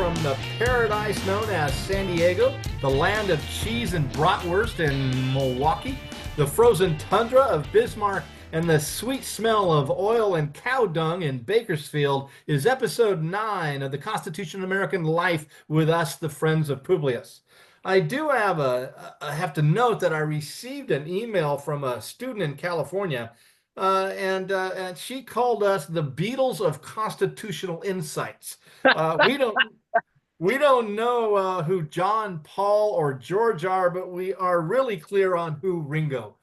from the paradise known as San Diego, the land of cheese and bratwurst in Milwaukee, the frozen tundra of Bismarck, and the sweet smell of oil and cow dung in Bakersfield is episode 9 of the Constitution of American Life with us, the Friends of Publius. I do have I have to note that I received an email from a student in California, and she called us the Beatles of constitutional insights. We don't know who John, Paul, or George are, but we are really clear on who Ringo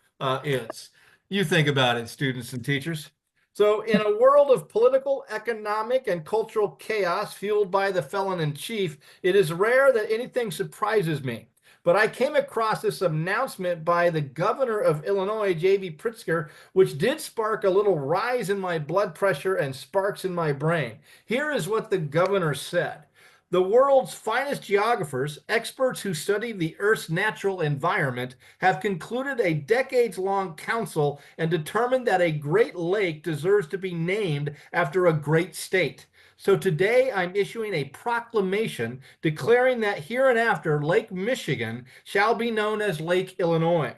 is. You think about it, students and teachers. So, in a world of political, economic, and cultural chaos fueled by the felon in chief, it is rare that anything surprises me. But I came across this announcement by the governor of Illinois, J.B. Pritzker, which did spark a little rise in my blood pressure and sparks in my brain. Here is what the governor said. The world's finest geographers, experts who study the Earth's natural environment, have concluded a decades-long council and determined that a Great Lake deserves to be named after a great state. So today I'm issuing a proclamation declaring that hereinafter Lake Michigan shall be known as Lake Illinois.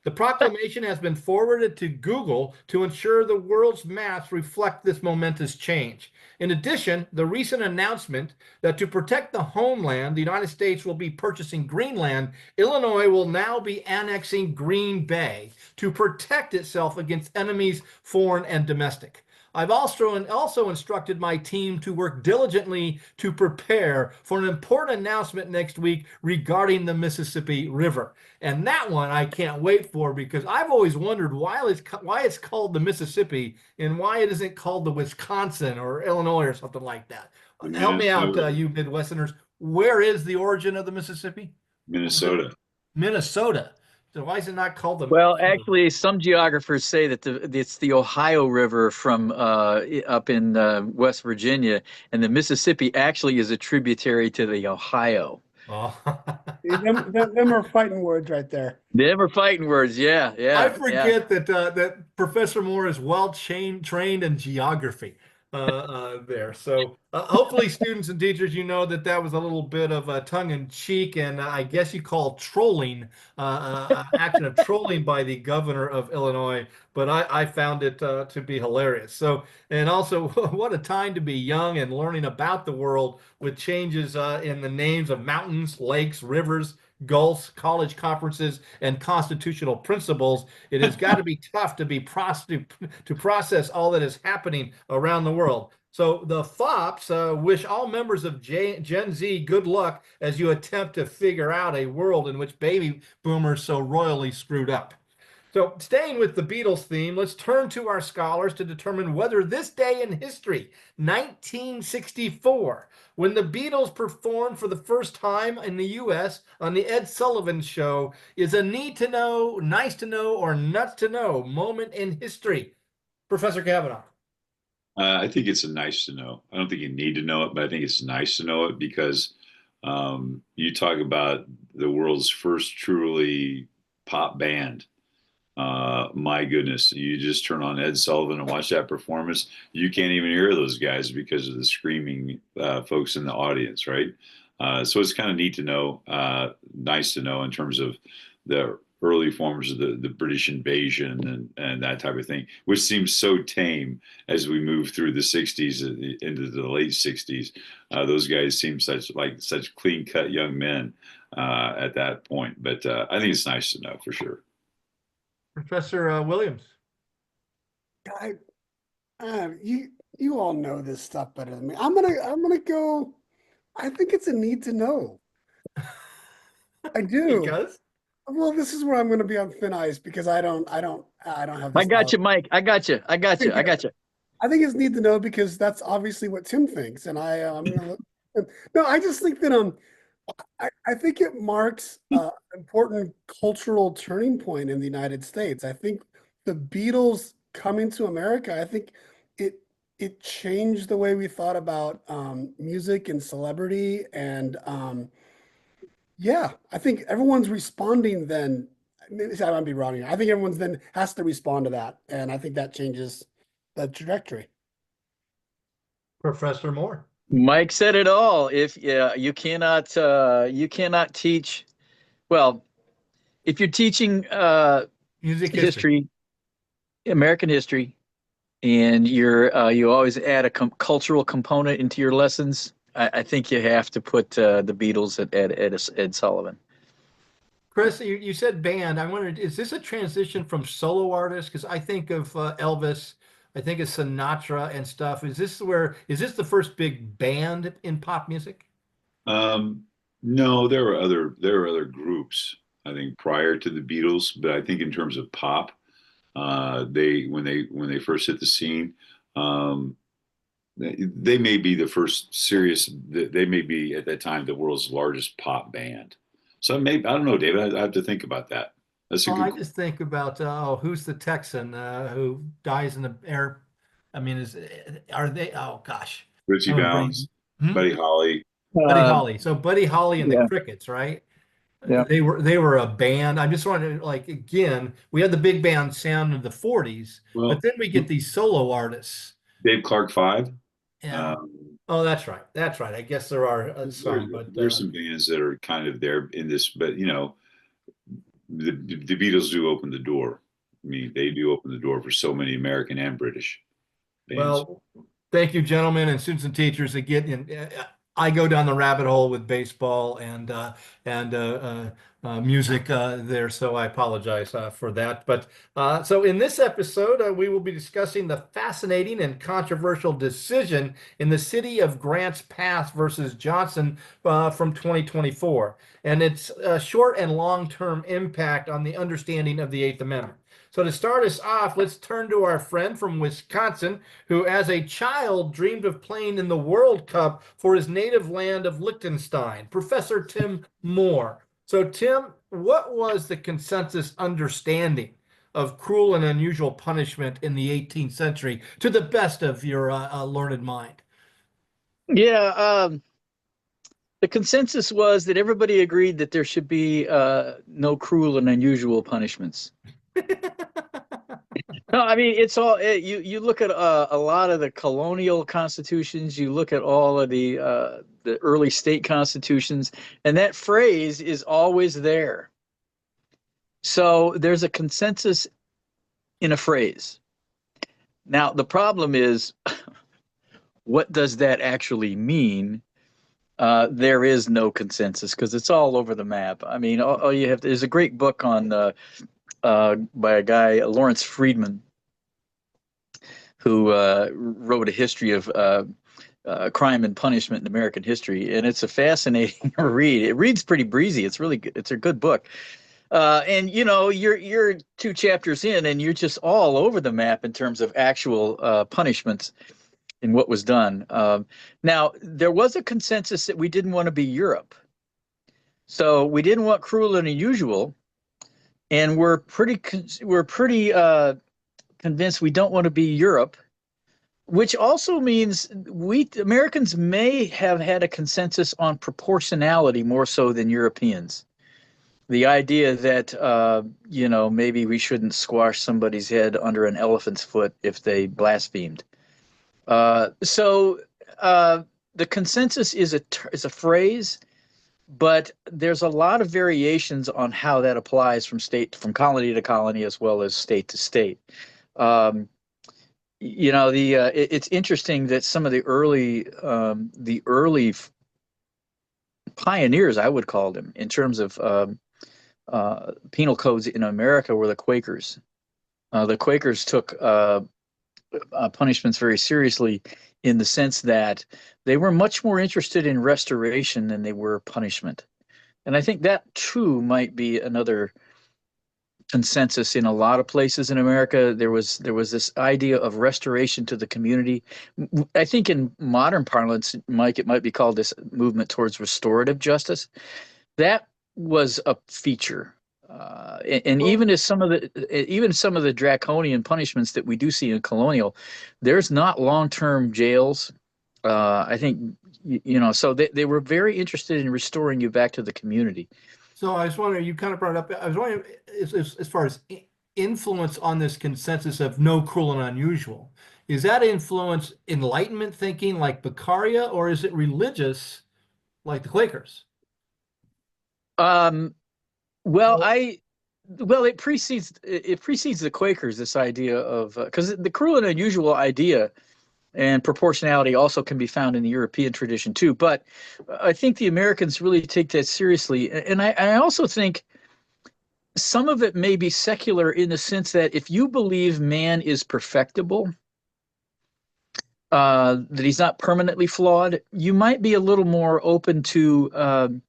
The proclamation has been forwarded to Google to ensure the world's maps reflect this momentous change. In addition, the recent announcement that to protect the homeland, the United States will be purchasing Greenland, Illinois will now be annexing Green Bay to protect itself against enemies, foreign and domestic. I've also instructed my team to work diligently to prepare for an important announcement next week regarding the Mississippi River. And that one I can't wait for because I've always wondered why it's called the Mississippi and why it isn't called the Wisconsin or Illinois or something like that. Help me out, you Midwesterners. Where is the origin of the Mississippi? Minnesota. Minnesota. So why is it not called the? Well, actually, some geographers say that it's the Ohio River from up in West Virginia, and the Mississippi actually is a tributary to the Ohio. Oh. them are fighting words right there. Them are fighting words, yeah. I forget that Professor Moore is well trained in geography there. So hopefully, students and teachers, you know that was a little bit of a tongue-in-cheek, and I guess you call trolling, action of trolling by the governor of Illinois. But I found it to be hilarious. So, and also, what a time to be young and learning about the world with changes in the names of mountains, lakes, rivers, gulfs, college conferences, and constitutional principles. It has got to be tough to process all that is happening around the world. So the FOPs wish all members of Gen Z good luck as you attempt to figure out a world in which baby boomers so royally screwed up. So staying with the Beatles theme, let's turn to our scholars to determine whether this day in history, 1964, when the Beatles performed for the first time in the U.S. on the Ed Sullivan Show, is a need to know, nice to know, or nuts to know moment in history. Professor Kavanaugh. I think it's a nice to know. I don't think you need to know it, but I think it's nice to know it because you talk about the world's first truly pop band. My goodness, you just turn on Ed Sullivan and watch that performance. You can't even hear those guys because of the screaming folks in the audience, right? So it's kind of neat to know, nice to know in terms of the early forms of the British invasion and that type of thing, which seems so tame as we move through the 60s into the late 60s. Those guys seem such clean-cut young men at that point. But I think it's nice to know for sure. Professor Williams. You all know this stuff better than me. I'm gonna go. I think it's a need to know. I do. Because? Well, this is where I'm gonna be on thin ice because I don't have. I got you, Mike. I got you. I think it's need to know because that's obviously what Tim thinks, and I'm gonna. No, I just think that I think it marks an important cultural turning point in the United States. I think the Beatles coming to America, I think it changed the way we thought about music and celebrity. And yeah, I think everyone's responding then. Maybe I might be wrong here. I think everyone's then has to respond to that. And I think that changes the trajectory. Professor Moore. Mike said it all. If you cannot teach. Well, if you're teaching Music history. history, American history, and you always add a cultural component into your lessons, I think you have to put the Beatles at Ed Sullivan. Chris, you said band. I wondered, is this a transition from solo artists? Because I think of Elvis, I think of Sinatra and stuff. Is this the first big band in pop music? Um, no, there are other groups, I think, prior to the Beatles, but I think in terms of pop, when they first hit the scene, um, they may be the first serious. They may be at that time the world's largest pop band. So maybe I don't know, David. I have to think about that. That's a Well, good. I just think about who's the Texan who dies in the air? I mean, are they? Oh gosh, Richie I'm a brain. Valens, Hmm? Buddy Holly. Buddy Uh, Holly. So Buddy Holly and the yeah, Crickets, right? yeah. They were a band. I'm just wondering, like again, we had the big band sound of the 40s, but Well, then we get these solo artists. Dave Clark Five. Yeah. Um, Oh, that's right. That's right. I guess there are there, some, but there's some bands that are kind of there in this, but the Beatles do open the door. I mean, they do open the door for so many American and British bands. well, thank you, gentlemen and students and teachers. Again, I go down the rabbit hole with baseball and music there, so I apologize for that. But so in this episode, we will be discussing the fascinating and controversial decision in the city of Grants Pass versus Johnson from 2024, and its short and long-term impact on the understanding of the Eighth Amendment. So to start us off, let's turn to our friend from Wisconsin, who as a child dreamed of playing in the World Cup for his native land of Liechtenstein, Professor Tim Moore. So Tim, what was the consensus understanding of cruel and unusual punishment in the 18th century to the best of your learned mind? Yeah, the consensus was that everybody agreed that there should be no cruel and unusual punishments. No, I mean it's all you look at a lot of the colonial constitutions, you look at all of the early state constitutions, and that phrase is always there. So there's a consensus in a phrase. Now the problem is, what does that actually mean? There is no consensus because it's all over the map. I mean, all you have there's a great book on by a guy, Lawrence Friedman, who wrote a history of crime and punishment in American history, and it's a fascinating read. It reads pretty breezy. It's really good. It's a good book. And you're 2 chapters in, and you're just all over the map in terms of actual punishments and what was done. Now, there was a consensus that we didn't want to be Europe, so we didn't want cruel and unusual, and we're pretty convinced we don't want to be Europe, which also means we Americans may have had a consensus on proportionality more so than Europeans. The idea that maybe we shouldn't squash somebody's head under an elephant's foot if they blasphemed. So the consensus is a phrase, but there's a lot of variations on how that applies from colony to colony as well as state to state. It's interesting that some of the early pioneers, I would call them, in terms of penal codes in America were the Quakers. The Quakers took punishments very seriously in the sense that they were much more interested in restoration than they were punishment. And I think that too might be another consensus in a lot of places in America. There was this idea of restoration to the community. I think in modern parlance, Mike, it might be called this movement towards restorative justice. That was a feature. And even some of the draconian punishments that we do see in colonial, there's not long-term jails. I think so they were very interested in restoring you back to the community. So I was wondering, you kind of brought it up. I was wondering, as far as influence on this consensus of no cruel and unusual, is that influence Enlightenment thinking like Beccaria, or is it religious like the Quakers? Well, it precedes the Quakers, this idea of because the cruel and unusual idea and proportionality also can be found in the European tradition too. But I think the Americans really take that seriously, and I also think some of it may be secular in the sense that if you believe man is perfectible, that he's not permanently flawed, you might be a little more open to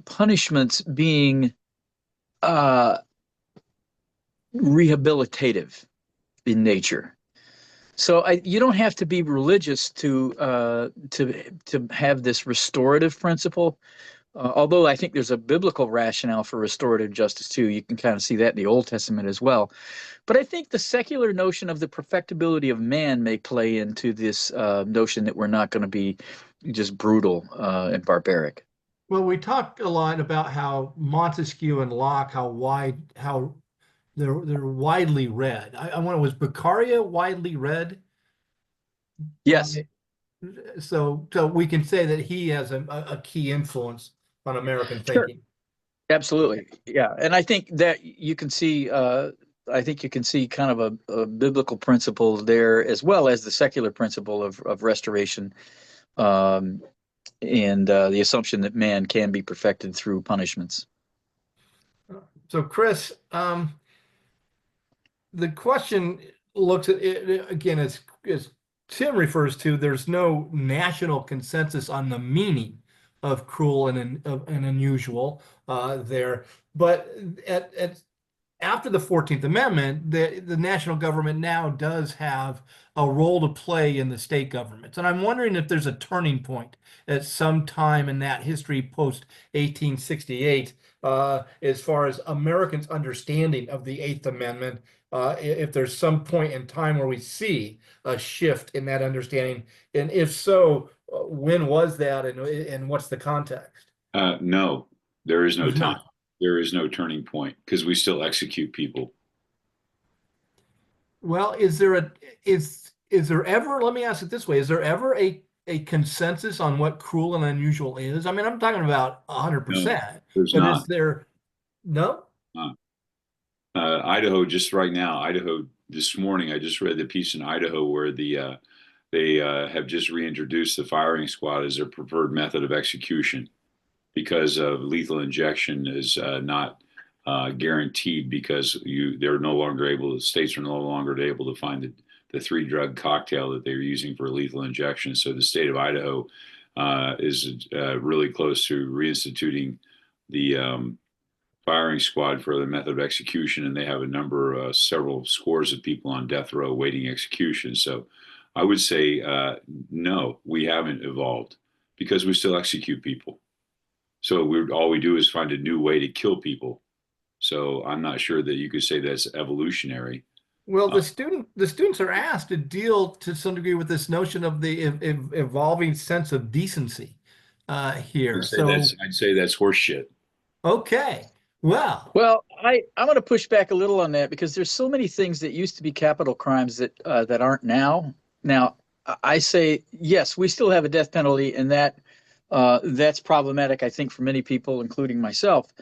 punishments being rehabilitative in nature. So you don't have to be religious to have this restorative principle. Although I think there's a biblical rationale for restorative justice too. You can kind of see that in the Old Testament as well. But I think the secular notion of the perfectibility of man may play into this notion that we're not going to be just brutal and barbaric. Well, we talked a lot about how Montesquieu and Locke, how they're widely read. I wonder, was Beccaria widely read? Yes. So we can say that he has a key influence on American Sure. thinking. Absolutely. Yeah. And I think that you can see kind of a biblical principle there, as well as the secular principle of restoration, and the assumption that man can be perfected through punishments. So, Chris, the question looks at it again, as Tim refers to, there's no national consensus on the meaning of cruel and unusual there. But after the 14th Amendment, the national government now does have a role to play in the state governments. And I'm wondering if there's a turning point at some time in that history post 1868, as far as Americans' understanding of the Eighth Amendment, if there's some point in time where we see a shift in that understanding. And if so, when was that, and what's the context? No, there is no There's time. not. There is no turning point because we still execute people. Well, is there ever, let me ask it this way, is there ever a consensus on what cruel and unusual is? I mean, I'm talking about 100%, No, there's but not. is there, no? Idaho, just right now, Idaho, this morning, I just read the piece in Idaho where they have just reintroduced the firing squad as their preferred method of execution because of lethal injection is not guaranteed because they're no longer able, the states are no longer able to find the three drug cocktail that they're using for lethal injection. So the state of Idaho is really close to reinstituting the firing squad for the method of execution, and they have a number, several scores of people on death row waiting execution. So I would say no, we haven't evolved because we still execute people. So all we do is find a new way to kill people. So I'm not sure that you could say that's evolutionary. Well, the students are asked to deal to some degree with this notion of the evolving sense of decency here. I'd say that's horseshit. Okay. Well, I'm going to push back a little on that because there's so many things that used to be capital crimes that aren't now. Now, I say yes, we still have a death penalty, and that's problematic, I think, for many people, including myself.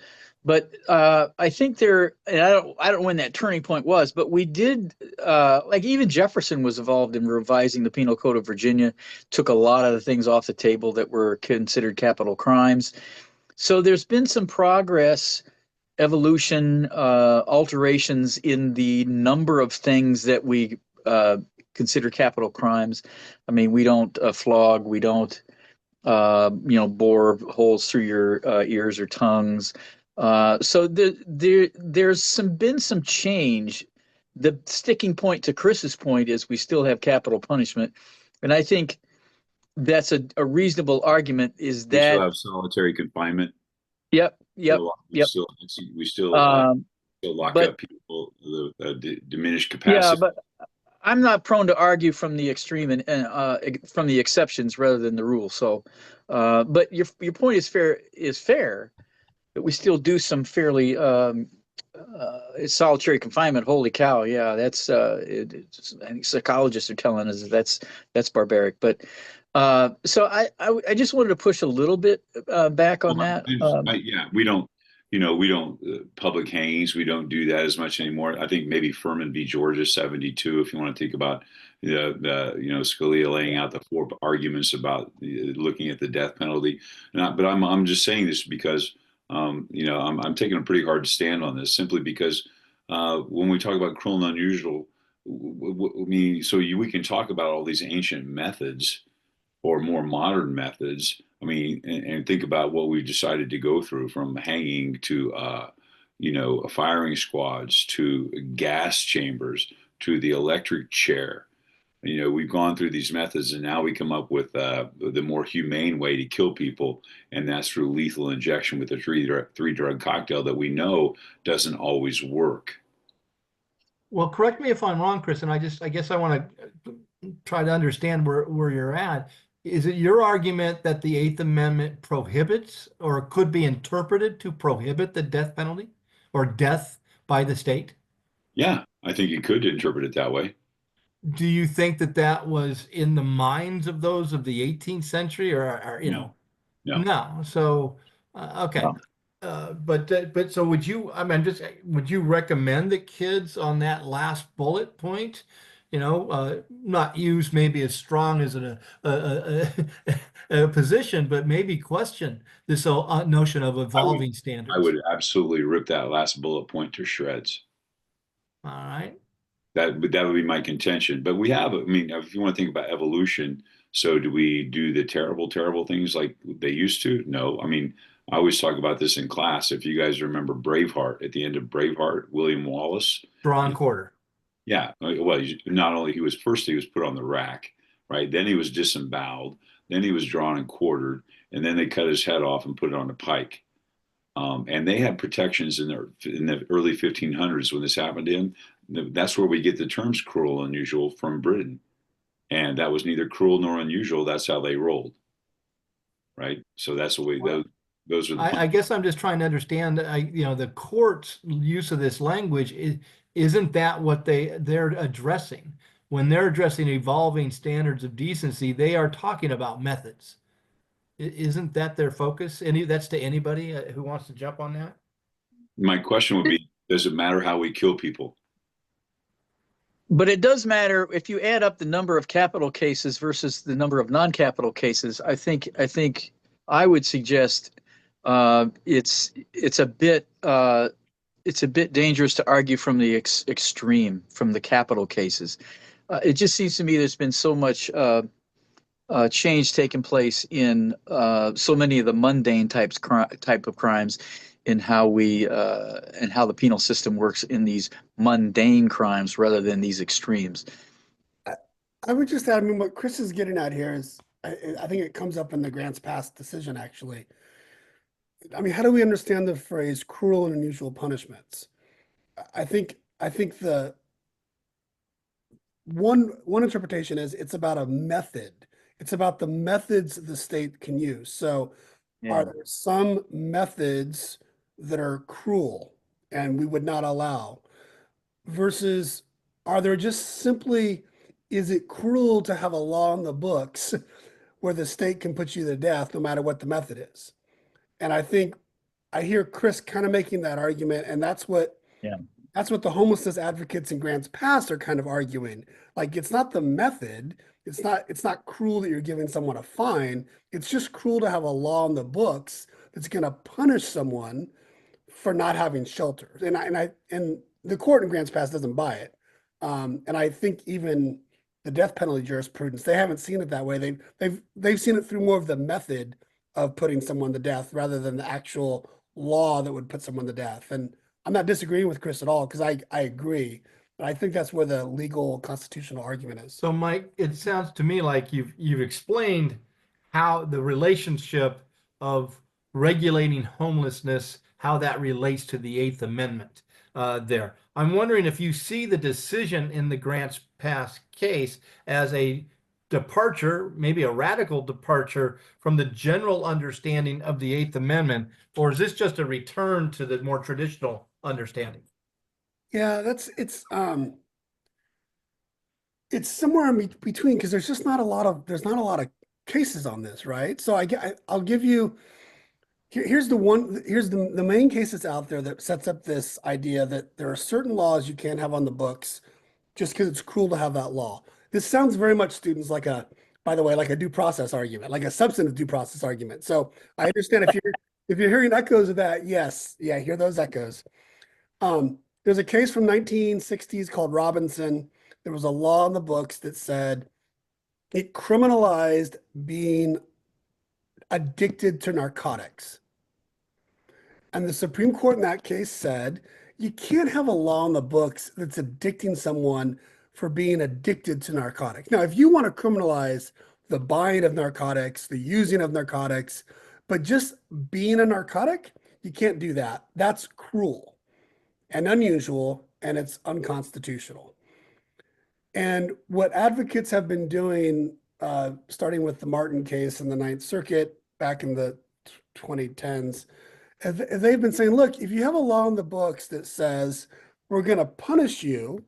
But I think and I don't know when that turning point was, but we did, like even Jefferson was involved in revising the Penal Code of Virginia, took a lot of the things off the table that were considered capital crimes. So there's been some progress, evolution, alterations in the number of things that we consider capital crimes. I mean, we don't flog, we don't bore holes through your ears or tongues. So there's been some change. The sticking point to Chris's point is we still have capital punishment, and I think that's a reasonable argument. Is We that still have solitary confinement. Yep. We still lock up people, the diminished capacity. Yeah, but I'm not prone to argue from the extreme and from the exceptions rather than the rule. So, but your point is fair, but we still do some fairly solitary confinement. Holy cow! Yeah, that's I think psychologists are telling us that that's barbaric. But so I just wanted to push a little bit back on that. Yeah, we don't, we don't public hangings. We don't do that as much anymore. I think maybe Furman v. Georgia 72, if you want to think about Scalia laying out the four arguments about looking at the death penalty. But I'm just saying this because I'm taking a pretty hard stand on this simply because when we talk about cruel and unusual, I mean, we can talk about all these ancient methods or more modern methods. I mean, and think about what we decided to go through from hanging to, firing squads to gas chambers to the electric chair. We've gone through these methods, and now we come up with the more humane way to kill people, and that's through lethal injection with a three drug cocktail that we know doesn't always work. Well, correct me if I'm wrong, Chris, and I guess I want to try to understand where you're at. Is it your argument that the Eighth Amendment prohibits or could be interpreted to prohibit the death penalty or death by the state? Yeah, I think you could interpret it that way. Do you think that was in the minds of those of the 18th century or No. No. So, okay. No. But so would you, I mean, would you recommend that kids on that last bullet point, not use maybe as strong as a position, but maybe question this notion of evolving standards? I would absolutely rip that last bullet point to shreds. All right. That would be my contention. But we have, I mean, if you want to think about evolution, so do we do the terrible, terrible things like they used to? No. I mean, I always talk about this in class. If you guys remember Braveheart, at the end of Braveheart, William Wallace. Drawn quarter. Yeah. Well, not only he was put on the rack, right? Then he was disemboweled. Then he was drawn and quartered. And then they cut his head off and put it on a pike. And they had protections in the early 1500s when this happened to him. That's where we get the terms cruel and unusual from Britain. And that was neither cruel nor unusual. That's how they rolled. Right. So that's the way those are. I guess I'm just trying to understand, the court's use of this language isn't that what they're addressing? When they're addressing evolving standards of decency, they are talking about methods. Isn't that their focus? That's to anybody who wants to jump on that? My question would be, does it matter how we kill people? But it does matter if you add up the number of capital cases versus the number of non-capital cases. I think I would suggest it's a bit dangerous to argue from the extreme, from the capital cases. It just seems to me there's been so much change taking place in so many of the mundane type of crimes, in how and how the penal system works in these mundane crimes rather than these extremes. I would just add, I mean, what Chris is getting at here is, I think it comes up in the Grants Pass decision, actually. I mean, how do we understand the phrase cruel and unusual punishments? I think the one interpretation is it's about a method. It's about the methods the state can use. So are there some methods that are cruel and we would not allow, versus are there just simply, is it cruel to have a law in the books where the state can put you to death no matter what the method is? And I think I hear Chris kind of making that argument, and that's what the homelessness advocates in Grants Pass are kind of arguing. Like, it's not the method. It's not cruel that you're giving someone a fine. It's just cruel to have a law in the books that's going to punish someone for not having shelter. And the court in Grants Pass doesn't buy it. And I think even the death penalty jurisprudence, they haven't seen it that way. They've seen it through more of the method of putting someone to death rather than the actual law that would put someone to death. And I'm not disagreeing with Chris at all, because I agree. But I think that's where the legal constitutional argument is. So, Mike, it sounds to me like you've explained how the relationship of regulating homelessness, how that relates to the Eighth Amendment there. I'm wondering if you see the decision in the Grants Pass case as a departure, maybe a radical departure from the general understanding of the Eighth Amendment, or is this just a return to the more traditional understanding. Yeah, it's somewhere in between because there's not a lot of cases on this, right? So I'll give you here's the main case that's out there that sets up this idea that there are certain laws you can't have on the books just because it's cruel to have that law. This sounds very much, students, by the way, like a due process argument, like a substantive due process argument. So I understand if you're hearing echoes of that, yes, yeah, hear those echoes. There's a case from 1960s called Robinson. There was a law in the books that said it criminalized being addicted to narcotics. And the Supreme Court in that case said you can't have a law in the books that's addicting someone for being addicted to narcotics. Now, if you want to criminalize the buying of narcotics, the using of narcotics, but just being a narcotic, you can't do that. That's cruel and unusual, and it's unconstitutional. And what advocates have been doing, starting with the Martin case in the Ninth Circuit back in the 2010s, they've been saying, look, if you have a law in the books that says we're going to punish you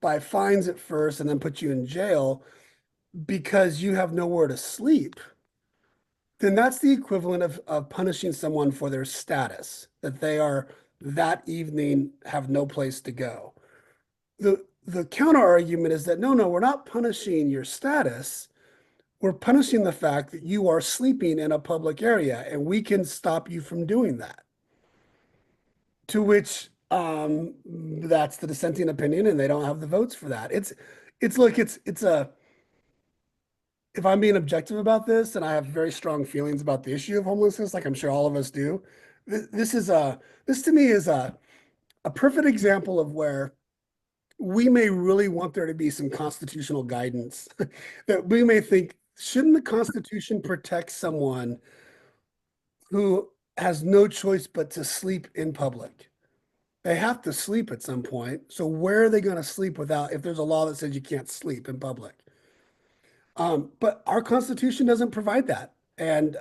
by fines at first and then put you in jail because you have nowhere to sleep, then that's the equivalent of punishing someone for their status, that they are that evening have no place to go. The counter argument is that no, we're not punishing your status. We're punishing the fact that you are sleeping in a public area, and we can stop you from doing that. To which that's the dissenting opinion, and they don't have the votes for that. If I'm being objective about this, and I have very strong feelings about the issue of homelessness, like I'm sure all of us do, this to me is a perfect example of where we may really want there to be some constitutional guidance that we may think, shouldn't the Constitution protect someone who has no choice but to sleep in public? They have to sleep at some point. So where are they going to sleep if there's a law that says you can't sleep in public? But our Constitution doesn't provide that. And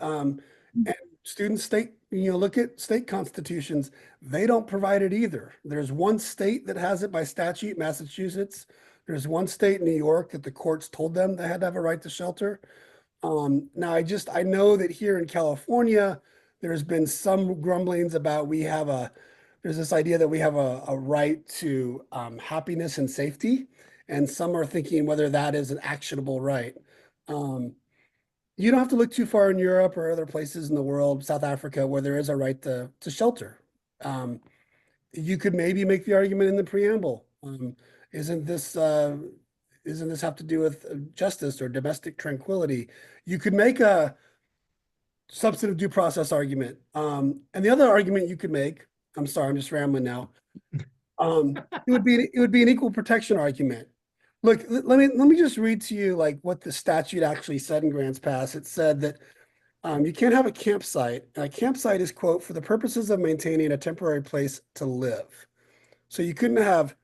look at state constitutions, they don't provide it either. There's one state that has it by statute, Massachusetts. There's one state, New York, that the courts told them they had to have a right to shelter. Now I know that here in California, there's been some grumblings about there's this idea that we have a right to happiness and safety. And some are thinking whether that is an actionable right. You don't have to look too far in Europe or other places in the world, South Africa, where there is a right to shelter. You could maybe make the argument in the preamble. Isn't this have to do with justice or domestic tranquility? You could make a substantive due process argument. And the other argument you could make, I'm sorry, I'm just rambling now. It would be an equal protection argument. Look, let me just read to you like what the statute actually said in Grants Pass. It said that you can't have a campsite. And a campsite is, quote, for the purposes of maintaining a temporary place to live. So you can't have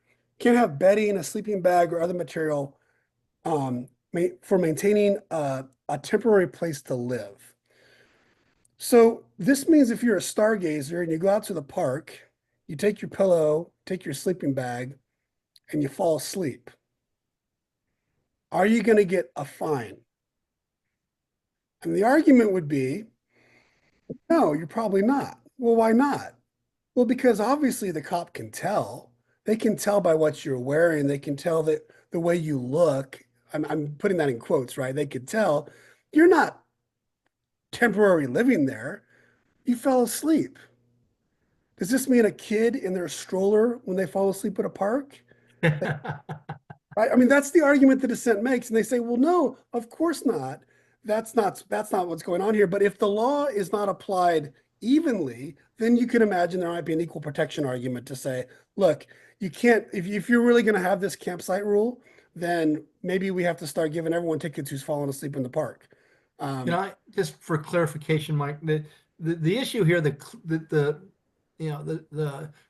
bedding, a sleeping bag, or other material for maintaining a temporary place to live. So this means if you're a stargazer and you go out to the park, you take your pillow, take your sleeping bag, and you fall asleep. Are you going to get a fine? And the argument would be, no, you're probably not. Well, why not? Well, because obviously the cop can tell. They can tell by what you're wearing. They can tell that the way you look. I'm putting that in quotes, right? They could tell you're not temporarily living there. You fell asleep. Does this mean a kid in their stroller when they fall asleep at a park? Right? I mean, that's the argument the dissent makes. And they say, well, no, of course not. That's not what's going on here. But if the law is not applied evenly, then you can imagine there might be an equal protection argument to say, look, you can't, if you're really going to have this campsite rule, then maybe we have to start giving everyone tickets who's falling asleep in the park. Just for clarification, Mike, the issue here, the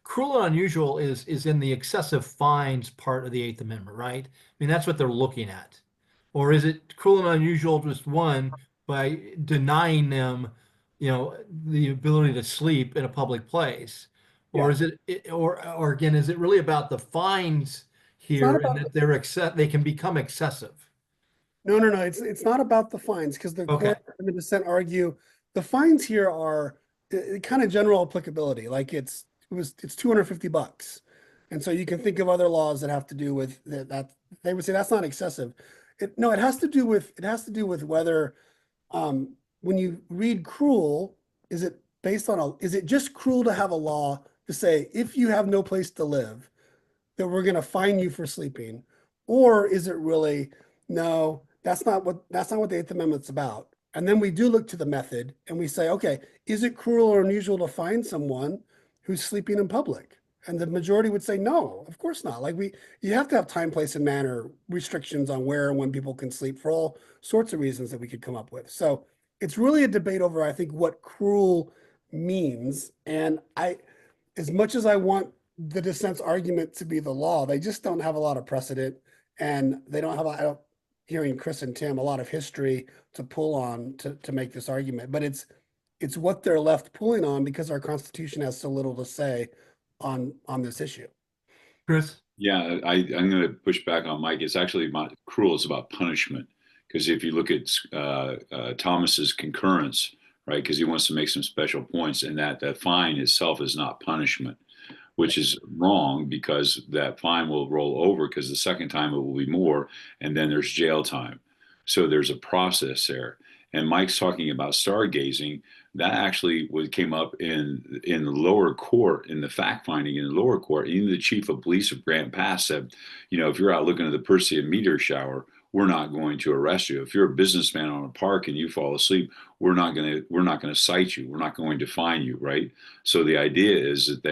cruel and unusual is in the excessive fines part of the Eighth Amendment, right? I mean, that's what they're looking at. Or is it cruel and unusual just one by denying them, the ability to sleep in a public place? Or Yeah. is or again, is it really about the fines It's not here and about that they can become excessive? no. It's not about the fines because the Okay. court and the dissent argue the fines here are kind of general applicability. Like it's $250, and so you can think of other laws that have to do with that. They would say that's not excessive. No, it has to do with whether when you read cruel, is it based on is it just cruel to have a law to say if you have no place to live, that we're going to fine you for sleeping? Or is it really, no, that's not what the Eighth Amendment's about. And then we do look to the method and we say, okay, is it cruel or unusual to fine someone who's sleeping in public? And the majority would say, no, of course not. Like you have to have time, place, and manner restrictions on where and when people can sleep for all sorts of reasons that we could come up with. So it's really a debate over, I think, what cruel means. And as much as I want the dissent's argument to be the law, they just don't have a lot of precedent, and they don't have, I don't, hearing Chris and Tim, a lot of history to pull on to make this argument. But it's what they're left pulling on because our Constitution has so little to say on this issue. Chris? Yeah, I'm going to push back on Mike. It's actually not cruel. It's about punishment. Because if you look at Thomas's concurrence, right, because he wants to make some special points, and that fine itself is not punishment, which is wrong because that fine will roll over because the second time it will be more, and then there's jail time. So there's a process there. And Mike's talking about stargazing. That actually came up in the lower court, in the fact finding in the lower court. Even the chief of police of Grant Pass said, you know, if you're out looking at the Perseid meteor shower, we're not going to arrest you. If you're a businessman on a park and you fall asleep, we're not going to cite you. We're not going to fine you, right? So the idea is that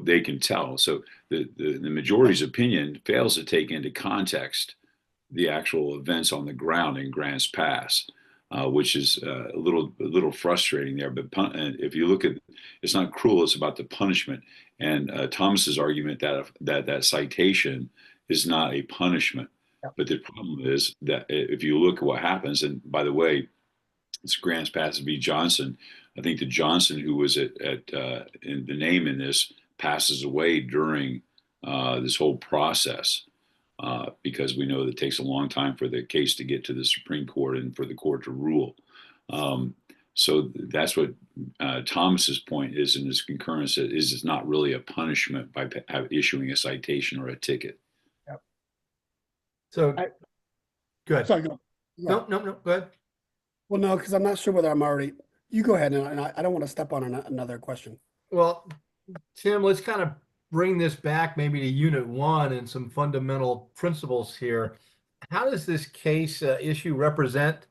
they can tell. So the majority's opinion fails to take into context the actual events on the ground in Grants Pass, which is a little frustrating there. But if you look at, it's not cruel; it's about the punishment. And Thomas's argument that citation is not a punishment. Yeah. But the problem is that if you look at what happens, and by the way, it's Grants Pass v. Johnson. I think the Johnson who was in the name in this passes away during this whole process because we know that it takes a long time for the case to get to the Supreme Court and for the court to rule. So that's what Thomas's point is in his concurrence is it's not really a punishment by issuing a citation or a ticket. Yep. So good. Sorry, go. No, go ahead. Well, no, because I'm not sure whether I'm already. You go ahead, and I don't want to step on another question. Well, Tim, let's kind of bring this back maybe to Unit 1 and some fundamental principles here. How does this case issue represent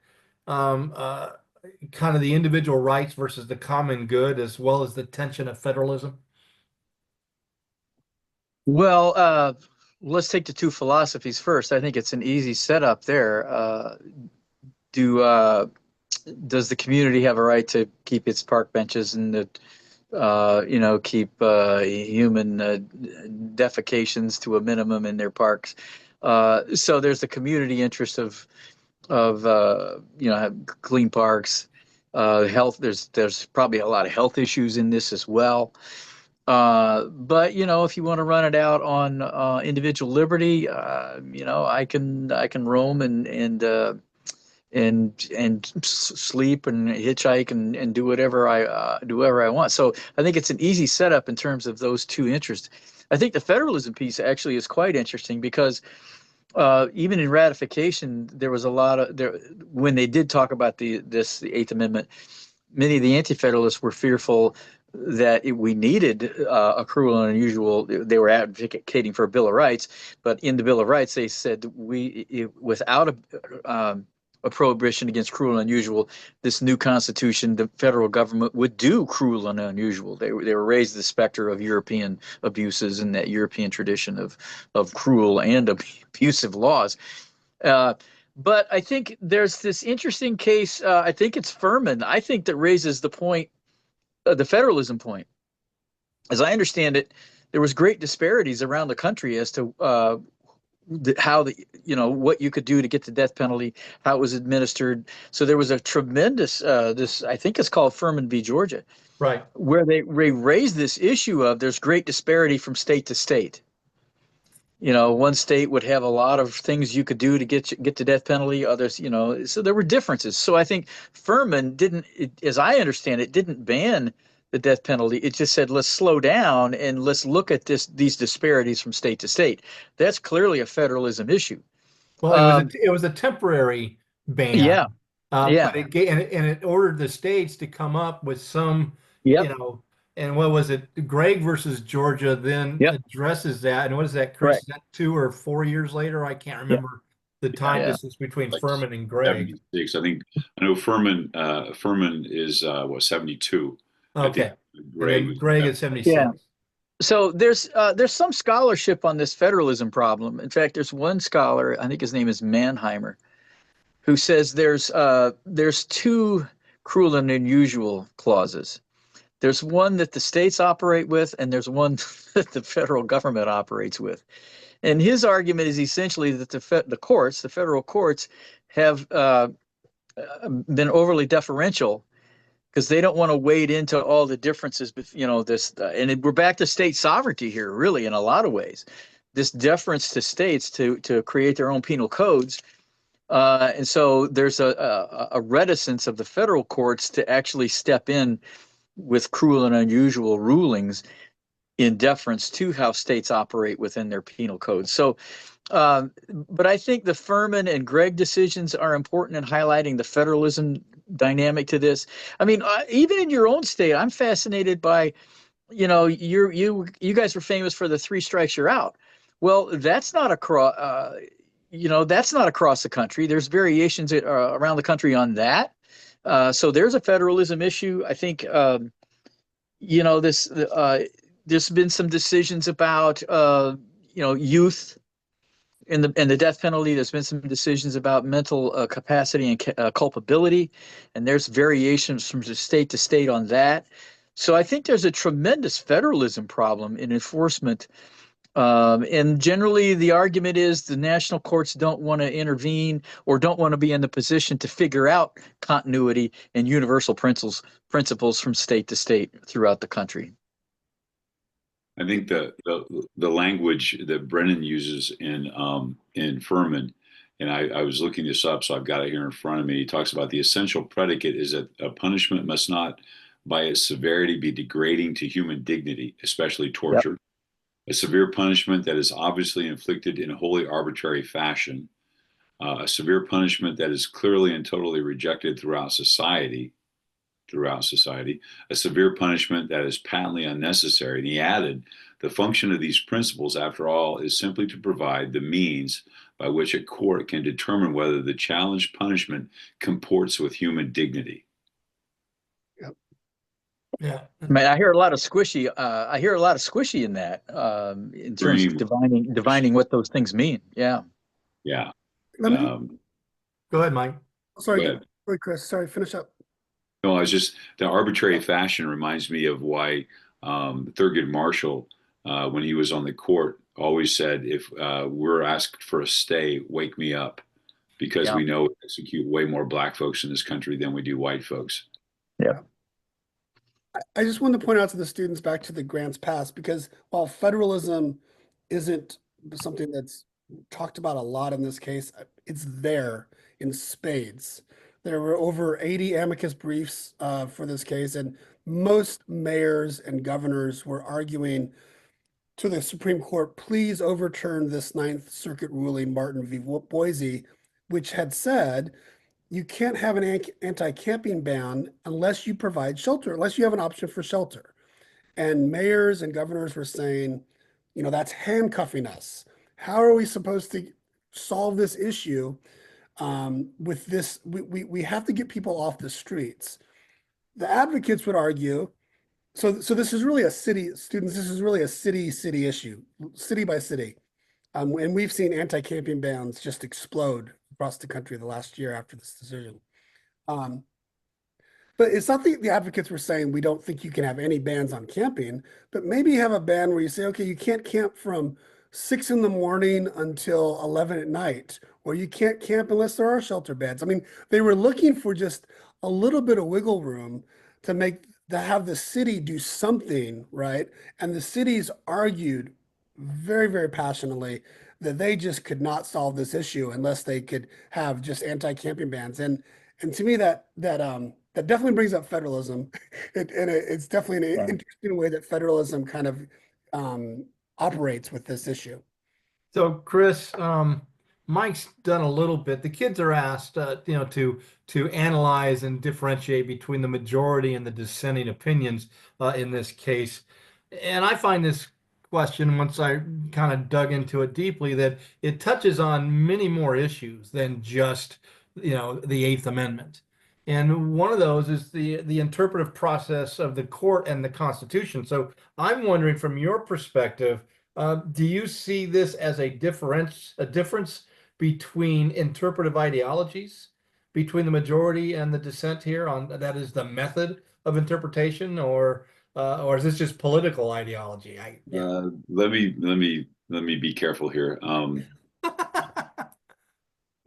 kind of the individual rights versus the common good, as well as the tension of federalism? Well, let's take the two philosophies first. I think it's an easy setup there. Does the community have a right to keep its park benches and keep human defecations to a minimum in their parks? So there's the community interest of clean parks, health. There's probably a lot of health issues in this as well. But if you want to run it out on individual liberty, I can roam and sleep and hitchhike and do whatever I want. So I think it's an easy setup in terms of those two interests. I think the federalism piece actually is quite interesting because even in ratification, there was a lot of when they did talk about the Eighth Amendment, many of the anti-federalists were fearful that we needed a cruel and unusual. They were advocating for a Bill of Rights, but in the Bill of Rights, they said without a prohibition against cruel and unusual, this new constitution, the federal government would do cruel and unusual. They were raised the specter of European abuses and that European tradition of cruel and abusive laws. But I think there's this interesting case. I think it's Furman. I think that raises the point, the federalism point. As I understand it, there was great disparities around the country as to what you could do to get the death penalty, how it was administered. So there was a tremendous, I think it's called Furman v. Georgia. Right. where they raise this issue of there's great disparity from state to state. One state would have a lot of things you could do to get the death penalty. Others, so there were differences. So I think Furman as I understand it, didn't ban the death penalty. It just said, let's slow down and let's look at these disparities from state to state. That's clearly a federalism issue. Well, it was a temporary ban. Yeah, But yeah, it ordered the states to come up with some, yep, and what was it? Gregg versus Georgia then yep, addresses that. And what is that, Chris? correct. Is that 2 or 4 years later? I can't Yeah, remember the time yeah. distance between Like Furman and Gregg. 76. I know Furman is 72. I Okay. think And then Gregg is 76. Yeah. So there's some scholarship on this federalism problem. In fact, there's one scholar, I think his name is Mannheimer, who says there's two cruel and unusual clauses. There's one that the states operate with, and there's one that the federal government operates with. And his argument is essentially that the federal courts, have been overly deferential because they don't want to wade into all the differences. We're back to state sovereignty here, really, in a lot of ways. This deference to states to create their own penal codes. And so there's a reticence of the federal courts to actually step in with cruel and unusual rulings in deference to how states operate within their penal codes. So, but I think the Furman and Gregg decisions are important in highlighting the federalism dynamic to this. I mean, even in your own state, I'm fascinated by, you guys were famous for the 3 strikes you're out. Well, that's not across, that's not across the country. There's variations around the country on that. So there's a federalism issue. I think, there's been some decisions about, youth and the death penalty. There's been some decisions about mental capacity and culpability, and there's variations from state to state on that. So I think there's a tremendous federalism problem in enforcement. And generally, the argument is the national courts don't want to intervene or don't want to be in the position to figure out continuity and universal principles from state to state throughout the country. I think the language that Brennan uses in Furman, and I was looking this up, so I've got it here in front of me. He talks about the essential predicate is that a punishment must not, by its severity, be degrading to human dignity, especially torture. Yep. A severe punishment that is obviously inflicted in a wholly arbitrary fashion, a severe punishment that is clearly and totally rejected throughout society, a severe punishment that is patently unnecessary. And he added, the function of these principles, after all, is simply to provide the means by which a court can determine whether the challenged punishment comports with human dignity. Yeah. I mean, I hear a lot of squishy. I hear a lot of squishy in that, in terms of divining what those things mean. Yeah. Yeah. Go ahead, Mike. Sorry, go ahead, Chris. Sorry, finish up. No, I was just, the arbitrary fashion reminds me of why Thurgood Marshall, when he was on the court, always said, if we're asked for a stay, wake me up, because we know we execute way more black folks in this country than we do white folks. Yeah. I just wanted to point out to the students back to the grants passed, because while federalism isn't something that's talked about a lot in this case, it's there in spades. There were over 80 amicus briefs for this case, and most mayors and governors were arguing to the Supreme Court, please overturn this Ninth Circuit ruling, Martin v. Boise, which had said you can't have an anti-camping ban unless you provide shelter, unless you have an option for shelter. And mayors and governors were saying, that's handcuffing us. How are we supposed to solve this issue with this? We have to get people off the streets. The advocates would argue, so this is really a city, students, this is really a city issue, city by city. And we've seen anti-camping bans just explode across the country the last year after this decision. But it's not the advocates were saying we don't think you can have any bans on camping, but maybe have a ban where you say, okay, you can't camp from 6 in the morning until 11 at night, or you can't camp unless there are shelter beds. I mean, they were looking for just a little bit of wiggle room to make to have the city do something, right? And the cities argued very, very passionately that they just could not solve this issue unless they could have just anti-camping bans. And to me, that definitely brings up federalism. It's definitely an Right. interesting way that federalism kind of operates with this issue. So, Chris, Mike's done a little bit. The kids are asked, to analyze and differentiate between the majority and the dissenting opinions in this case. And I find this question, once I kind of dug into it deeply, that it touches on many more issues than just, the Eighth Amendment. And one of those is the interpretive process of the court and the Constitution. So I'm wondering, from your perspective, do you see this as a difference between interpretive ideologies, between the majority and the dissent here on that is the method of interpretation, or is this just political ideology? Let me be careful here.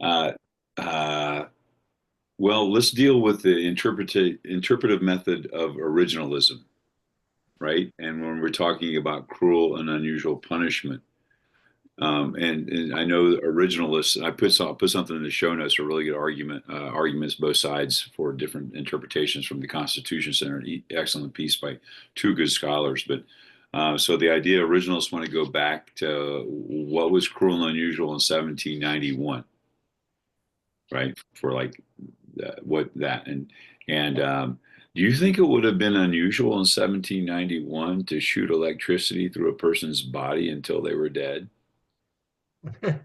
Uh, uh, well, let's deal with the interpretive method of originalism, right? And when we're talking about cruel and unusual punishment, and I know the originalists. I'll put something in the show notes. A really good arguments both sides for different interpretations from the Constitution Center. An excellent piece by two good scholars. But so the idea originalists want to go back to what was cruel and unusual in 1791, right? For like what that and do you think it would have been unusual in 1791 to shoot electricity through a person's body until they were dead? I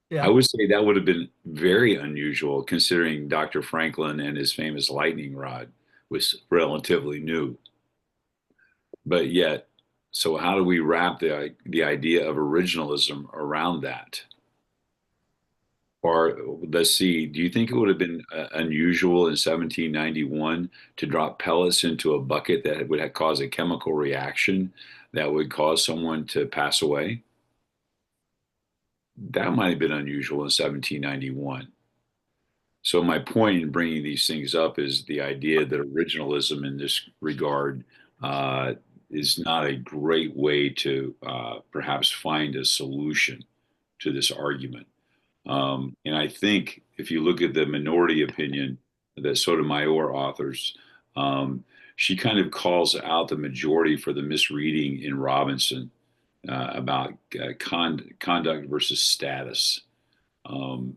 Yeah. would say that would have been very unusual considering Dr. Franklin and his famous lightning rod was relatively new. But yet, so how do we wrap the idea of originalism around that? Or let's see, do you think it would have been unusual in 1791 to drop pellets into a bucket that would have caused a chemical reaction that would cause someone to pass away? That might have been unusual in 1791. So my point in bringing these things up is the idea that originalism in this regard is not a great way to perhaps find a solution to this argument. And I think if you look at the minority opinion that Sotomayor authors, she kind of calls out the majority for the misreading in Robinson about conduct versus status.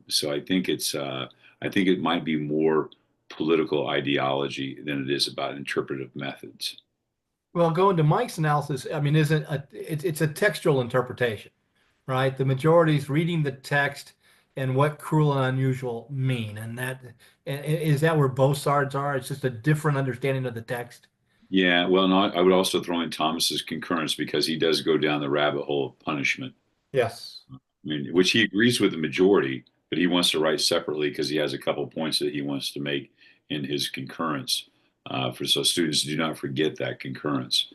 So I think it might be more political ideology than it is about interpretive methods. Well, going to Mike's analysis, I mean, it's a textual interpretation, right? The majority's reading the text and what cruel and unusual mean, and is that where both sides are? It's just a different understanding of the text. Yeah, well, no, I would also throw in Thomas's concurrence because he does go down the rabbit hole of punishment. Yes. I mean, which he agrees with the majority, but he wants to write separately because he has a couple points that he wants to make in his concurrence. So students do not forget that concurrence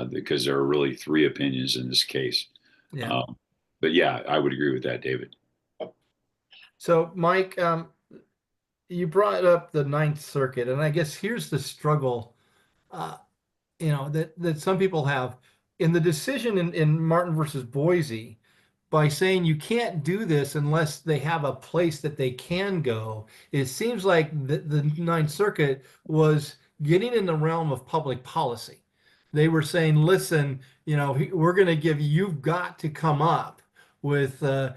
because there are really three opinions in this case. Yeah. But yeah, I would agree with that, David. So, Mike, you brought up the Ninth Circuit, and I guess here's the struggle, that some people have in the decision in Martin versus Boise, by saying you can't do this unless they have a place that they can go. It seems like the Ninth Circuit was getting in the realm of public policy. They were saying, listen, we're going to you've got to come up with, a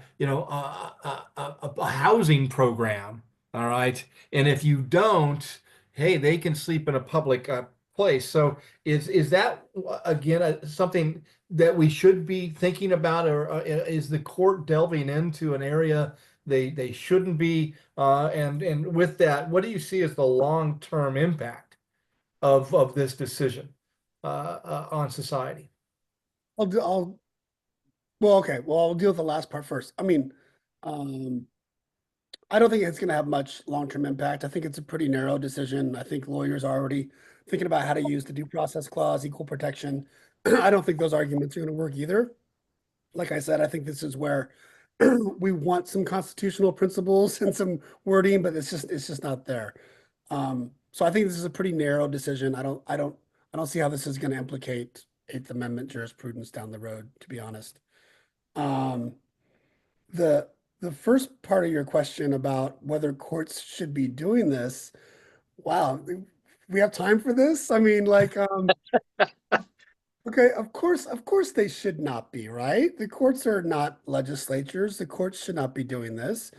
housing program. All right. And if you don't, hey, they can sleep in a public place. So is that, again, something that we should be thinking about, or is the court delving into an area they shouldn't be? And with that, what do you see as the long-term impact of this decision on society? Okay. Well, I'll deal with the last part first. I mean, I don't think it's going to have much long-term impact. I think it's a pretty narrow decision. I think lawyers are already thinking about how to use the due process clause, equal protection. I don't think those arguments are going to work either. Like I said, I think this is where we want some constitutional principles and some wording, but it's just not there. So I think this is a pretty narrow decision. I don't see how this is going to implicate Eighth Amendment jurisprudence down the road, to be honest. Um, the the first part of your question about whether courts should be doing this, wow, we have time for this? I mean, like, okay, of course they should not be, right? The courts are not legislatures. The courts should not be doing this.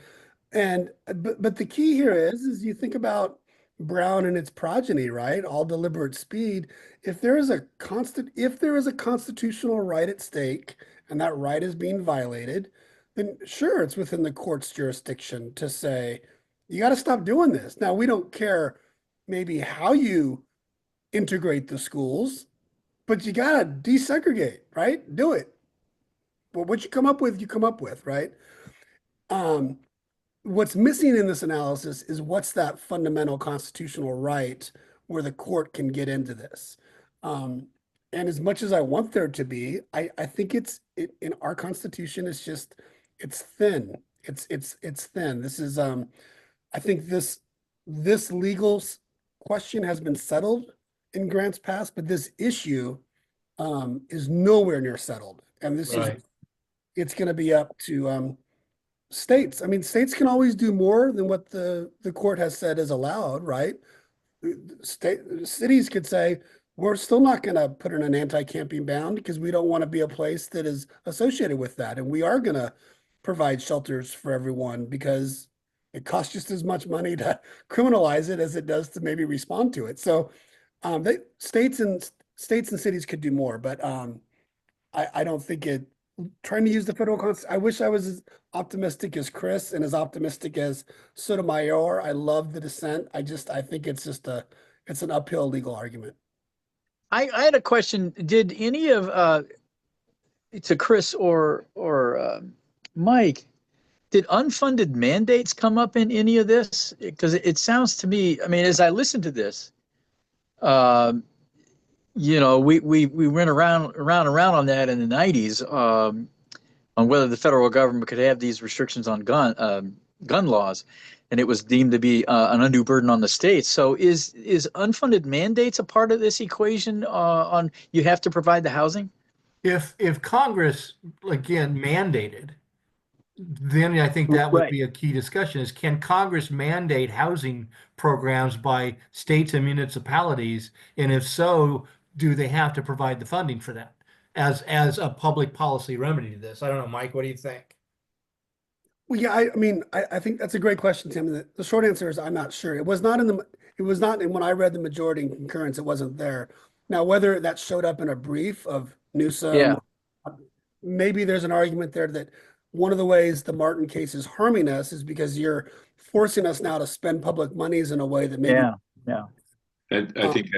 And but the key here is you think about Brown and its progeny, right? All deliberate speed. If there is a constitutional right at stake and that right is being violated, then sure, it's within the court's jurisdiction to say, you got to stop doing this. Now, we don't care maybe how you integrate the schools, but you got to desegregate, right? Do it. But what you come up with, you come up with, right? Um, what's missing in this analysis is what's that fundamental constitutional right where the court can get into this. Um, and as much as I want there to be, I think in our Constitution, it's thin. It's thin. This is I think this question has been settled in grants past, but this issue is nowhere near settled. And Right. it's going to be up to states. I mean, states can always do more than what the court has said is allowed, right? Cities could say, we're still not going to put in an anti-camping ban because we don't want to be a place that is associated with that. And we are going to provide shelters for everyone because it costs just as much money to criminalize it as it does to maybe respond to it. So states and cities could do more, but I don't think trying to use the federal constitution. I wish I was as optimistic as Chris and as optimistic as Sotomayor. I love the dissent. I think it's an uphill legal argument. I had a question. Did any of to Chris or Mike, did unfunded mandates come up in any of this? Because it sounds to me, I mean, as I listen to this, we went around on that in the 90s, on whether the federal government could have these restrictions on gun laws, and it was deemed to be an undue burden on the states. So is unfunded mandates a part of this equation on you have to provide the housing? If Congress again mandated, then I think that would Right. be a key discussion is can Congress mandate housing programs by states and municipalities? And if so, do they have to provide the funding for that as a public policy remedy to this? I don't know, Mike, what do you think? Well, yeah, I mean, I think that's a great question, Tim. The short answer is I'm not sure. It was not when I read the majority and concurrence, it wasn't there. Now, whether that showed up in a brief of Newsom, Yeah. maybe there's an argument there that one of the ways the Martin case is harming us is because you're forcing us now to spend public monies in a way that maybe. Yeah. Yeah. I think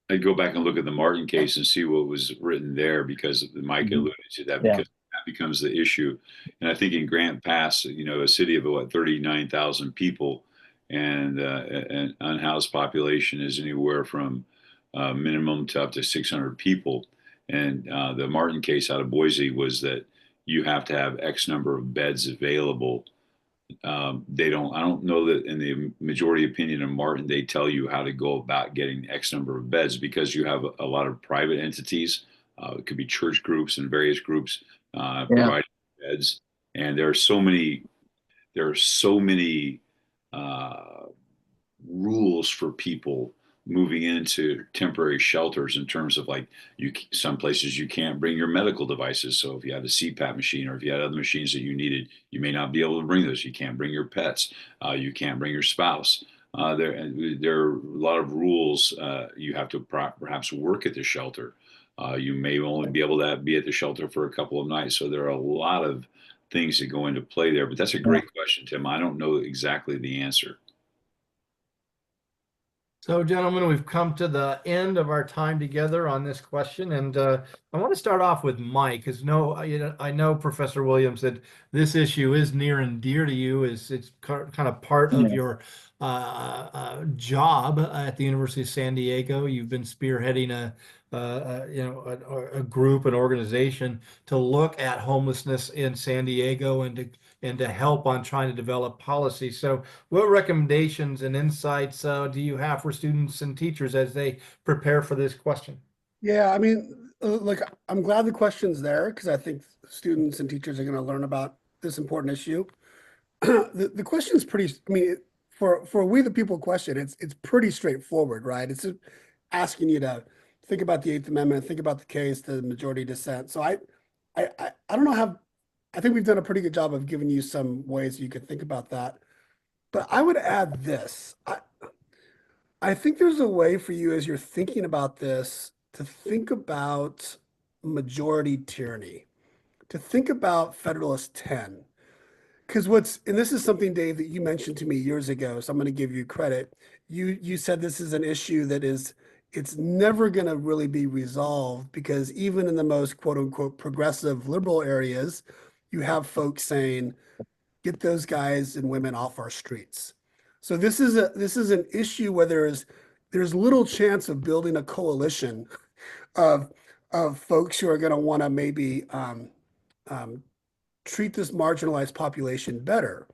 I'd go back and look at the Martin case and see what was written there because Mike alluded to that Yeah. because that becomes the issue. And I think in Grant Pass, a city of what 39,000 people and an unhoused population is anywhere from minimum to up to 600 people. And the Martin case out of Boise was that you have to have X number of beds available. I don't know that in the majority opinion of Martin, they tell you how to go about getting X number of beds because you have a lot of private entities. It could be church groups and various groups providing beds. And there are so many rules for people moving into temporary shelters in terms of like some places you can't bring your medical devices. So if you had a CPAP machine or if you had other machines that you needed, you may not be able to bring those. You can't bring your pets. You can't bring your spouse. There are a lot of rules. You have to perhaps work at the shelter. You may only be able to be at the shelter for a couple of nights. So there are a lot of things that go into play there. But that's a great question, Tim. I don't know exactly the answer. So, gentlemen, we've come to the end of our time together on this question, and I want to start off with Mike, because I know Professor Williams that this issue is near and dear to you. It's kind of part of your job at the University of San Diego. You've been spearheading a group, an organization to look at homelessness in San Diego and to help on trying to develop policy. So, what recommendations and insights do you have for students and teachers as they prepare for this question? Yeah, I mean, look, I'm glad the question's there because I think students and teachers are going to learn about this important issue. The question is pretty, I mean, for we the people question, it's pretty straightforward, right? It's just asking you to think about the Eighth Amendment, think about the case, the majority dissent. So I don't know how, I think we've done a pretty good job of giving you some ways you could think about that. But I would add this. I think there's a way for you as you're thinking about this to think about majority tyranny, to think about Federalist 10. Because and this is something, Dave, that you mentioned to me years ago, so I'm going to give you credit. You said this is an issue that it's never going to really be resolved because even in the most quote unquote progressive liberal areas, you have folks saying, get those guys and women off our streets. So this is an issue where there's little chance of building a coalition of folks who are going to want to maybe um, treat this marginalized population better.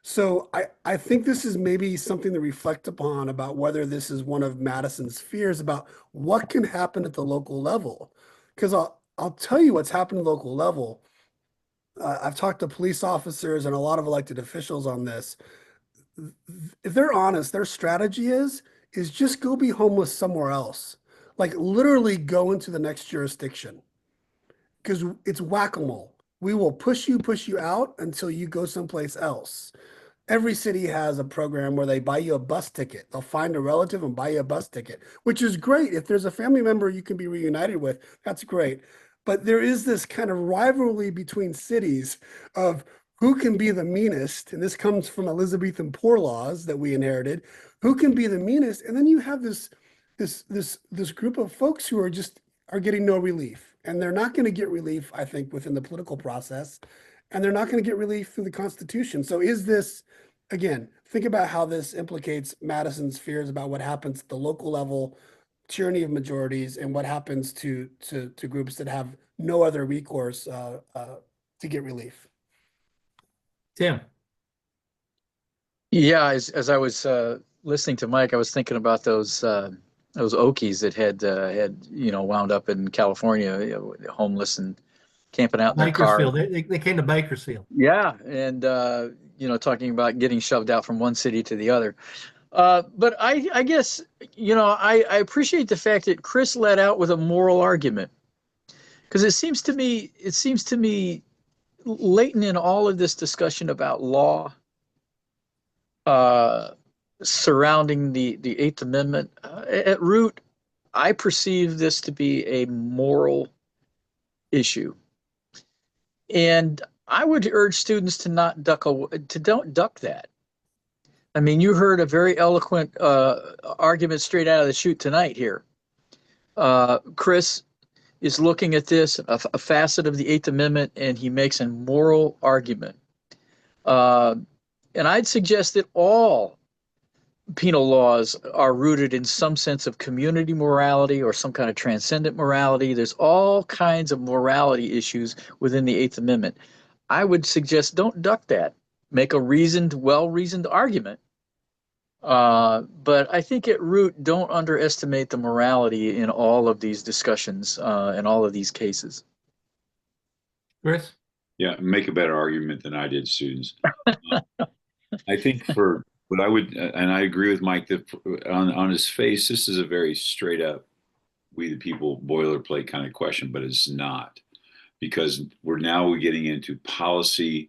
So I think this is maybe something to reflect upon about whether this is one of Madison's fears about what can happen at the local level. Because I'll tell you what's happened at the local level. I've talked to police officers and a lot of elected officials on this. If they're honest, their strategy is just go be homeless somewhere else. Like literally go into the next jurisdiction because it's whack-a-mole. We will push you out until you go someplace else. Every city has a program where they buy you a bus ticket. They'll find a relative and buy you a bus ticket, which is great. If there's a family member you can be reunited with, that's great. But there is this kind of rivalry between cities of who can be the meanest, and this comes from Elizabethan poor laws that we inherited, who can be the meanest, and then you have this group of folks who are getting no relief. And they're not going to get relief, I think, within the political process, and they're not going to get relief through the Constitution. So is this, again, think about how this implicates Madison's fears about what happens at the local level, tyranny of majorities, and what happens to groups that have no other recourse to get relief. Tim. Yeah, as I was listening to Mike, I was thinking about those Okies that had wound up in California, homeless and camping out in their car. Bakersfield. They came to Bakersfield. Yeah, and talking about getting shoved out from one city to the other. But I guess I appreciate the fact that Chris led out with a moral argument, because it seems to me latent in all of this discussion about law surrounding the Eighth Amendment, at root, I perceive this to be a moral issue. And I would urge students to don't duck that. I mean, you heard a very eloquent argument straight out of the chute tonight here. Chris is looking at this, a facet of the Eighth Amendment, and he makes a moral argument. And I'd suggest that all penal laws are rooted in some sense of community morality or some kind of transcendent morality. There's all kinds of morality issues within the Eighth Amendment. I would suggest don't duck that. Make a reasoned, well-reasoned argument. But I think at root, don't underestimate the morality in all of these discussions and all of these cases. Chris? Yeah, make a better argument than I did, students. I think for what I would, and I agree with Mike that on his face, this is a very straight up, we the people boilerplate kind of question, but it's not, because we're getting into policy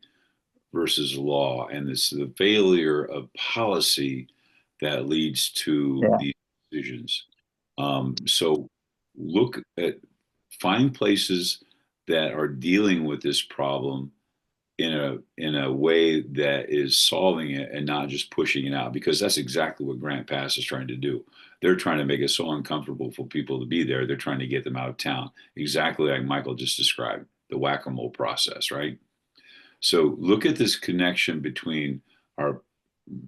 versus law, and this the failure of policy that leads to these decisions. So find places that are dealing with this problem in a way that is solving it and not just pushing it out, because that's exactly what Grant Pass is trying to do. They're trying to make it so uncomfortable for people to be there. They're trying to get them out of town, exactly like Michael just described, the whack-a-mole process, right? So look at this connection between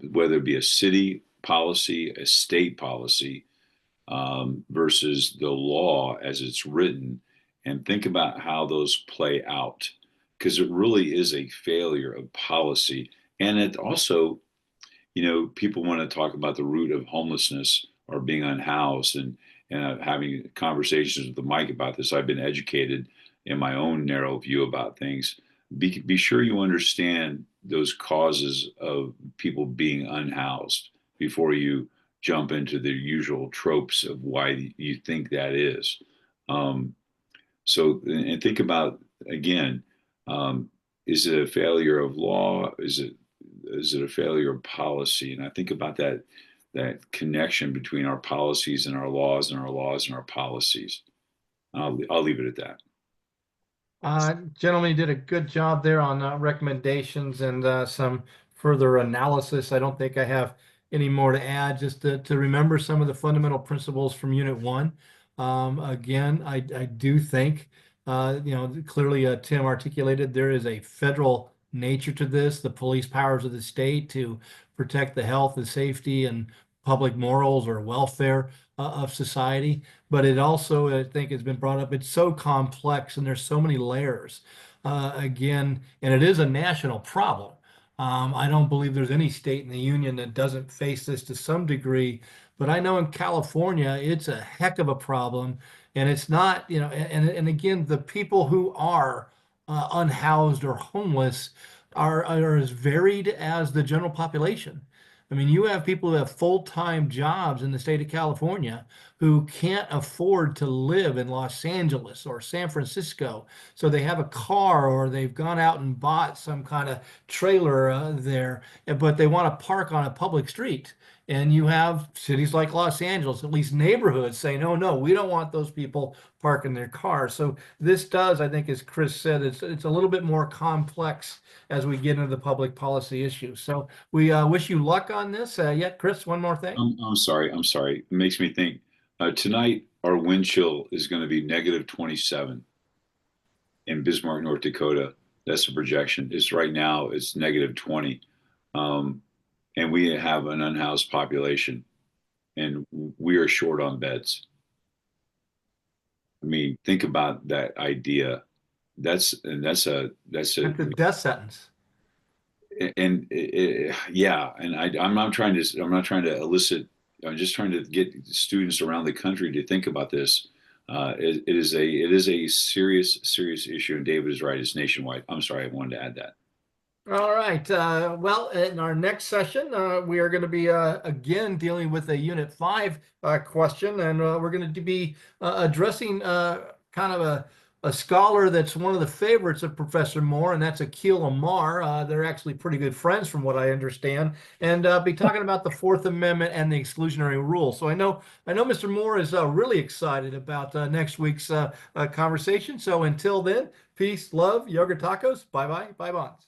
whether it be a city policy, a state policy, versus the law as it's written, and think about how those play out, because it really is a failure of policy. And it also, people want to talk about the root of homelessness or being unhoused, and having conversations with the mic about this. I've been educated in my own narrow view about things. Be sure you understand those causes of people being unhoused before you jump into the usual tropes of why you think that is. Um, and think about again, is it a failure of law? Is it a failure of policy? And I think about that connection between our policies and our laws, and our laws and our policies. I'll leave it at that. Gentlemen, you did a good job there on recommendations and some further analysis. I don't think I have any more to add, just to remember some of the fundamental principles from Unit 1. Again, I do think, clearly Tim articulated there is a federal nature to this, the police powers of the state to protect the health and safety and public morals or welfare of society. But it also, I think, has been brought up, it's so complex and there's so many layers. Again, and it is a national problem. I don't believe there's any state in the union that doesn't face this to some degree, but I know in California, it's a heck of a problem. And it's not, and again, the people who are unhoused or homeless are as varied as the general population. I mean, you have people who have full-time jobs in the state of California who can't afford to live in Los Angeles or San Francisco. So they have a car or they've gone out and bought some kind of trailer there, but they want to park on a public street. And you have cities like Los Angeles, at least neighborhoods, saying, "No, no, we don't want those people parking their cars." So this does, I think, as Chris said, it's a little bit more complex as we get into the public policy issues. So we wish you luck on this. Chris, one more thing. I'm sorry. It makes me think. Tonight, our wind chill is going to be -27 in Bismarck, North Dakota. That's the projection. It's right now, it's -20. And we have an unhoused population, and we are short on beds. I mean, think about that idea. That's a That's a death sentence. Yeah. And I'm not trying to elicit. I'm just trying to get students around the country to think about this. It is a serious issue, and David is right. It's nationwide. I'm sorry, I wanted to add that. All right. Well, in our next session, we are going to be again dealing with a Unit 5 question, and we're going to be addressing kind of a scholar that's one of the favorites of Professor Moore, and that's Akhil Amar. They're actually pretty good friends, from what I understand, and be talking about the Fourth Amendment and the exclusionary rule. So I know Mr. Moore is really excited about next week's conversation. So until then, peace, love, yogurt tacos. Bye bye, bye bonds.